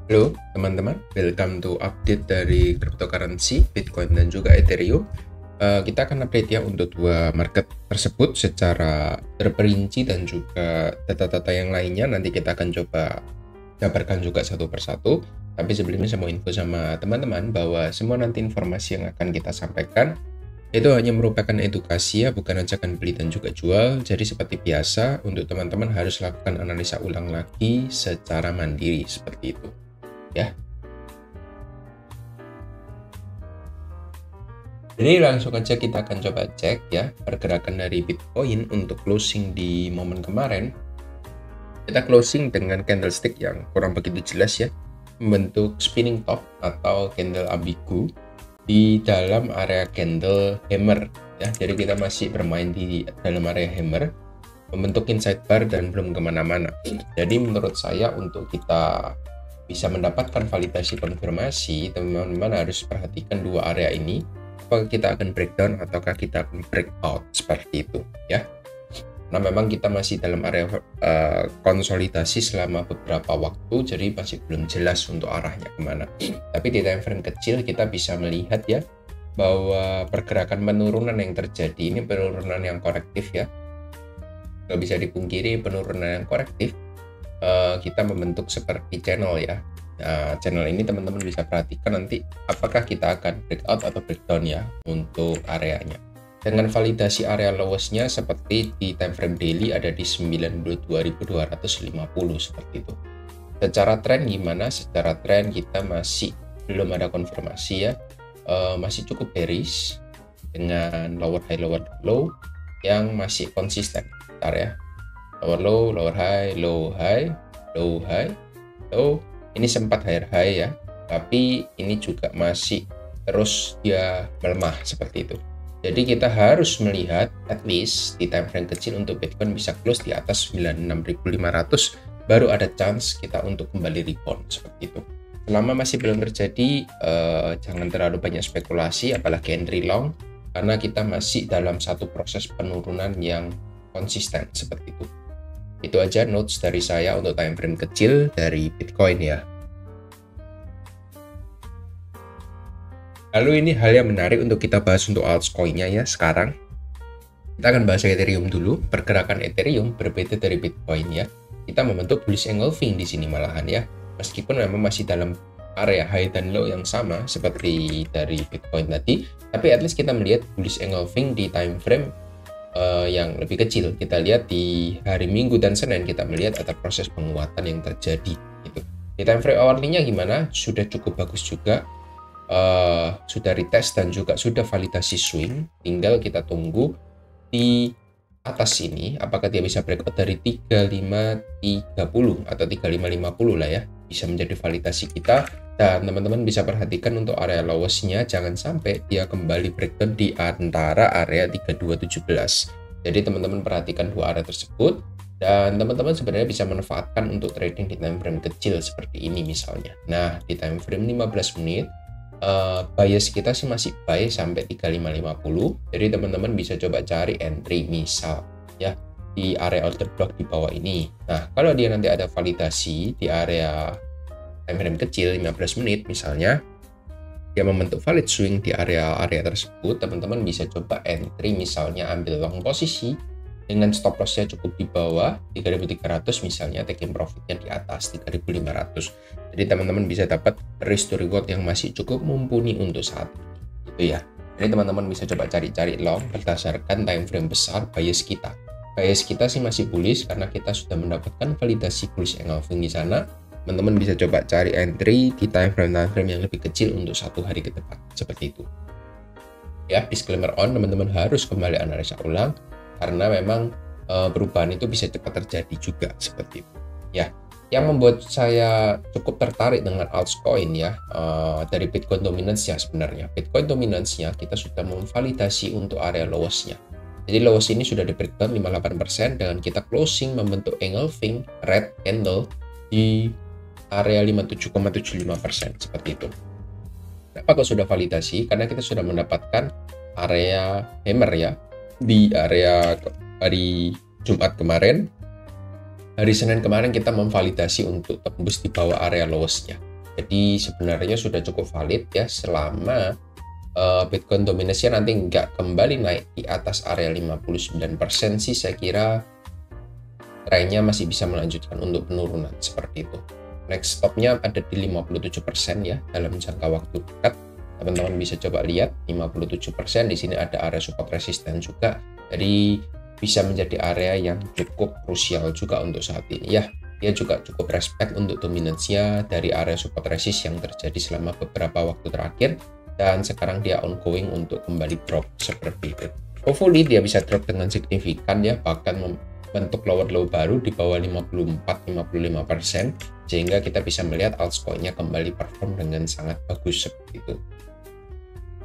Halo teman-teman, welcome to update dari cryptocurrency, Bitcoin dan juga Ethereum. Kita akan update ya untuk dua market tersebut secara terperinci dan juga data-data yang lainnya nanti kita akan coba jabarkan juga satu persatu. Tapi sebelumnya saya mau info sama teman-teman bahwa semua nanti informasi yang akan kita sampaikan itu hanya merupakan edukasi ya, bukan ajakan beli dan juga jual. Jadi seperti biasa, untuk teman-teman harus lakukan analisa ulang lagi secara mandiri seperti itu ya. Jadi langsung aja kita akan coba cek ya pergerakan dari Bitcoin untuk closing di momen kemarin. Kita closing dengan candlestick yang kurang begitu jelas ya, membentuk spinning top atau candle ambigu di dalam area candle hammer ya. Jadi kita masih bermain di dalam area hammer, membentuk inside bar dan belum kemana-mana. Jadi menurut saya untuk kita bisa mendapatkan validasi konfirmasi, teman-teman harus perhatikan dua area ini. Apakah kita akan breakdown ataukah kita akan breakout seperti itu ya. Nah memang kita masih dalam area konsolidasi selama beberapa waktu, jadi masih belum jelas untuk arahnya kemana. Tapi di time frame kecil kita bisa melihat ya bahwa pergerakan penurunan yang terjadi ini penurunan yang korektif ya. Nggak bisa dipungkiri penurunan yang korektif. Kita membentuk seperti channel ya. Nah, channel ini teman-teman bisa perhatikan nanti apakah kita akan breakout atau breakdown ya untuk areanya. Dengan validasi area lowest-nya seperti di time frame daily ada di 92.250 seperti itu. Secara tren gimana? Secara tren kita masih belum ada konfirmasi ya. Masih cukup bearish dengan lower high lower low yang masih konsisten. Bentar ya. Lower low, lower high, low high, low high, low. Ini sempat higher high ya, tapi ini juga masih terus dia melemah seperti itu. Jadi kita harus melihat at least di time frame kecil untuk Bitcoin bisa close di atas 96.500 baru ada chance kita untuk kembali rebound seperti itu. Selama masih belum terjadi, jangan terlalu banyak spekulasi apalagi entry long, karena kita masih dalam satu proses penurunan yang konsisten seperti itu. Itu aja notes dari saya untuk time frame kecil dari Bitcoin ya. Lalu ini hal yang menarik untuk kita bahas untuk altcoin-nya ya sekarang. Kita akan bahas Ethereum dulu. Pergerakan Ethereum berbeda dari Bitcoin ya. Kita membentuk bullish engulfing di sini malahan ya. Meskipun memang masih dalam area high dan low yang sama seperti dari Bitcoin tadi, tapi at least kita melihat bullish engulfing di time frame yang lebih kecil. Kita lihat di hari Minggu dan Senin kita melihat ada proses penguatan yang terjadi gitu. Di time frame hourly-nya gimana? Sudah cukup bagus juga. Sudah retest dan juga sudah validasi swing, tinggal kita tunggu di atas ini apakah dia bisa breakout dari 3530 atau 3550 lah ya, bisa menjadi validasi kita. Dan teman-teman bisa perhatikan untuk area lowest-nya jangan sampai dia kembali breakdown di antara area 3217. Jadi teman-teman perhatikan dua area tersebut dan teman-teman sebenarnya bisa manfaatkan untuk trading di time frame kecil seperti ini misalnya. Nah di time frame 15 menit bias kita sih masih buy sampai 3550. Jadi teman-teman bisa coba cari entry misal ya di area order block di bawah ini. Nah kalau dia nanti ada validasi di area time frame kecil 15 menit misalnya, dia membentuk valid swing di area-area tersebut, teman-teman bisa coba entry misalnya ambil long posisi dengan stop loss-nya cukup di bawah 3.300 misalnya, taking profit-nya di atas 3.500. Jadi teman-teman bisa dapat risk to reward yang masih cukup mumpuni untuk saat ini gitu ya. Jadi teman-teman bisa coba cari-cari long berdasarkan time frame besar bias kita. Bias kita sih masih bullish karena kita sudah mendapatkan validasi bullish engulfing di sana. Teman-teman bisa coba cari entry di time frame yang lebih kecil untuk satu hari ke depan seperti itu. Ya, disclaimer on, teman-teman harus kembali analisa ulang karena memang perubahan itu bisa cepat terjadi juga seperti itu ya. Yang membuat saya cukup tertarik dengan altcoin ya, dari Bitcoin dominance-nya sebenarnya. Bitcoin dominance-nya kita sudah memvalidasi untuk area lowest-nya. Jadi lowest ini sudah di breakdown 58% dengan kita closing membentuk engulfing red candle di area 57,75% seperti itu. Kenapa kok sudah validasi? Karena kita sudah mendapatkan area hammer ya di area hari Jumat kemarin. Hari Senin kemarin kita memvalidasi untuk tembus di bawah area lowest-nya. Jadi sebenarnya sudah cukup valid ya, selama Bitcoin dominasinya nanti nggak kembali naik di atas area 59% sih, saya kira trennya masih bisa melanjutkan untuk penurunan seperti itu. Next stopnya ada di 57% ya dalam jangka waktu dekat. Teman-teman bisa coba lihat 57%, di sini ada area support resisten juga. Jadi bisa menjadi area yang cukup krusial juga untuk saat ini ya. Dia juga cukup respect untuk dominansinya dari area support resist yang terjadi selama beberapa waktu terakhir, dan sekarang dia ongoing untuk kembali drop seperti itu. Hopefully dia bisa drop dengan signifikan ya, bahkan membentuk lower low baru di bawah 54-55%, sehingga kita bisa melihat altcoinnya kembali perform dengan sangat bagus seperti itu.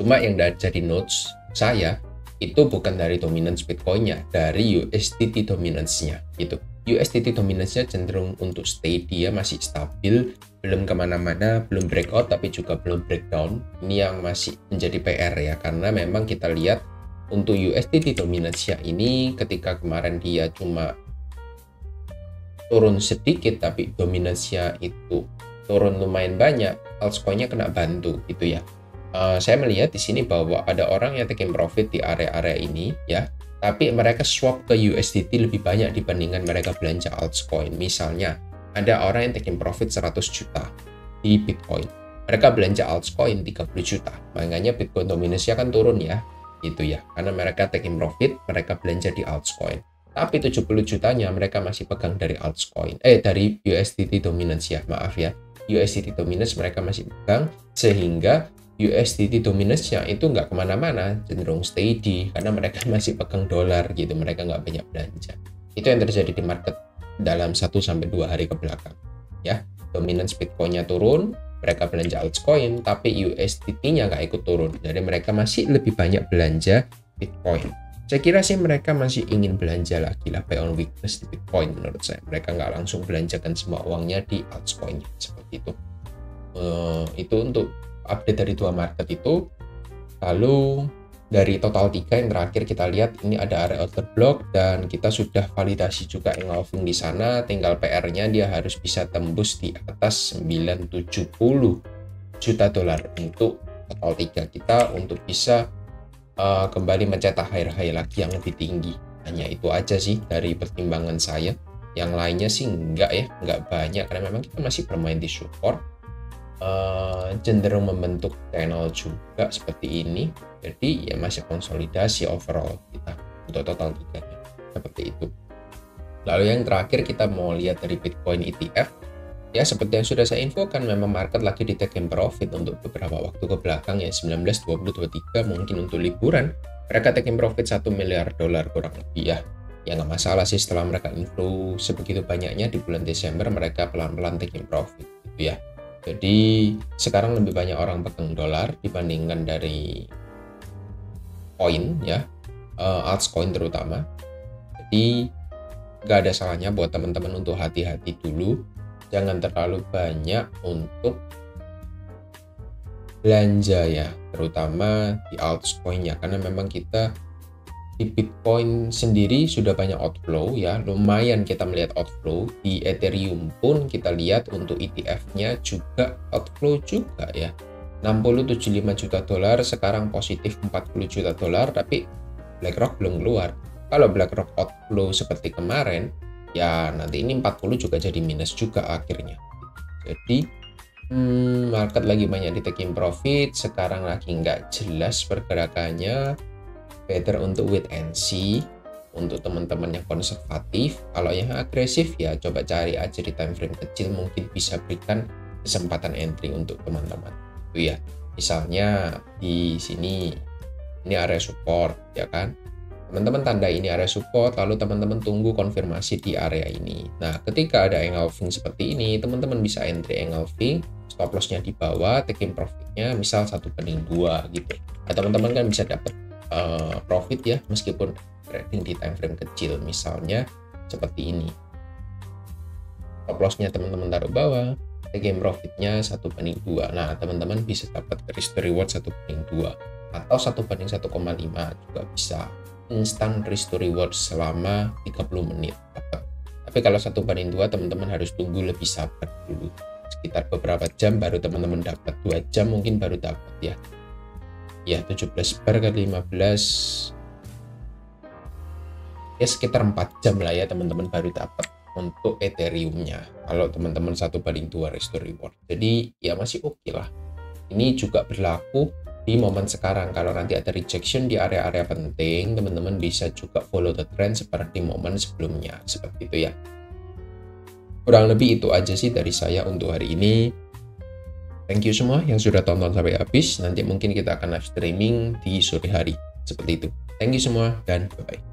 Cuma yang jadi notes saya itu bukan dari dominance Bitcoinnya, dari USDT dominance-nya gitu. USDT dominance-nya cenderung untuk stay, dia masih stabil, belum kemana-mana, belum breakout tapi juga belum breakdown. Ini yang masih menjadi PR ya, karena memang kita lihat untuk USDT dominance-nya ini ketika kemarin dia cuma turun sedikit tapi dominance-nya itu turun lumayan banyak, altcoin-nya kena bantu gitu ya. Saya melihat di sini bahwa ada orang yang taking profit di area-area ini ya, tapi mereka swap ke USDT lebih banyak dibandingkan mereka belanja altcoin. Misalnya ada orang yang taking profit 100 juta di Bitcoin, mereka belanja altcoin 30 juta, makanya Bitcoin dominance-nya kan turun ya gitu ya, karena mereka taking profit, mereka belanja di altcoin. Tapi 70 jutanya mereka masih pegang dari altcoin, dari USDT dominance ya, maaf ya, USDT dominance mereka masih pegang, sehingga USDT dominance-nya itu nggak kemana-mana, cenderung steady karena mereka masih pegang dolar gitu, mereka nggak banyak belanja. Itu yang terjadi di market dalam 1-2 hari ke belakang ya. Dominance Bitcoin-nya turun, mereka belanja altcoin, tapi USDT-nya nggak ikut turun, jadi mereka masih lebih banyak belanja Bitcoin. Saya kira sih mereka masih ingin belanja lagi lah, buy on weakness di Bitcoin menurut saya. Mereka nggak langsung belanjakan semua uangnya di altcoin seperti itu. Itu untuk update dari dua market itu. Lalu dari total 3 yang terakhir kita lihat ini ada area order block, dan kita sudah validasi juga engulfing di sana. Tinggal PR-nya dia harus bisa tembus di atas 970 juta dolar untuk total 3 kita untuk bisa kembali mencetak high lagi yang lebih tinggi. Hanya itu aja sih dari pertimbangan saya. Yang lainnya sih enggak banyak, karena memang kita masih bermain di support, cenderung membentuk channel juga seperti ini. Jadi ya masih konsolidasi overall kita untuk total 3-nya seperti itu. Lalu yang terakhir kita mau lihat dari Bitcoin ETF. Ya seperti yang sudah saya infokan, memang market lagi di taking profit untuk beberapa waktu ke belakang ya, 19, 20, 23 mungkin untuk liburan mereka taking profit 1 miliar dolar kurang lebih ya. Ya nggak masalah sih, setelah mereka inflow sebegitu banyaknya di bulan Desember, mereka pelan-pelan taking profit gitu ya. Jadi sekarang lebih banyak orang pegang dolar dibandingkan dari koin ya, altcoin terutama. Jadi nggak ada salahnya buat teman-teman untuk hati-hati dulu, jangan terlalu banyak untuk belanja ya, terutama di altcoin ya, karena memang kita di Bitcoin sendiri sudah banyak outflow ya, lumayan kita melihat outflow. Di Ethereum pun kita lihat untuk ETF-nya juga outflow juga ya, 60-75 juta dolar, sekarang positif 40 juta dolar, tapi BlackRock belum keluar. Kalau BlackRock outflow seperti kemarin ya, nanti ini 40 juga jadi minus juga akhirnya. Jadi market lagi banyak di taking profit, sekarang lagi nggak jelas pergerakannya. Better untuk wait and see untuk teman-teman yang konservatif. Kalau yang agresif ya coba cari aja di time frame kecil, mungkin bisa berikan kesempatan entry untuk teman-teman itu ya. Misalnya di sini ini area support ya kan, teman-teman tanda ini area support, lalu teman-teman tunggu konfirmasi di area ini. Nah ketika ada engulfing seperti ini, teman-teman bisa entry engulfing, stop loss-nya di bawah, taking profit-nya misal 1/2 gitu. Nah, teman-teman kan bisa dapat profit ya, meskipun trading di time frame kecil, misalnya seperti ini. Stop loss-nya teman-teman taruh bawah, taking profit-nya 1/2. Nah teman-teman bisa dapat risk to reward 1/2 atau 1/1,5 juga bisa. Instant risk to reward selama 30 menit dapat. Tapi kalau 1/2 teman-teman harus tunggu, lebih sabar dulu sekitar sekitar beberapa jam baru teman-teman dapat, 2 jam mungkin baru dapat ya. Ya 17 bar kali 15 ya sekitar 4 jam lah ya teman-teman baru dapat untuk Ethereum-nya. Kalau teman-teman 1/2 restore reward. Jadi ya masih oke lah. Ini juga berlaku di momen sekarang. Kalau nanti ada rejection di area-area penting, teman-teman bisa juga follow the trend seperti momen sebelumnya. Seperti itu ya. Kurang lebih itu aja sih dari saya untuk hari ini. Thank you semua yang sudah tonton sampai habis. Nanti mungkin kita akan live streaming di sore hari. Seperti itu. Thank you semua dan bye-bye.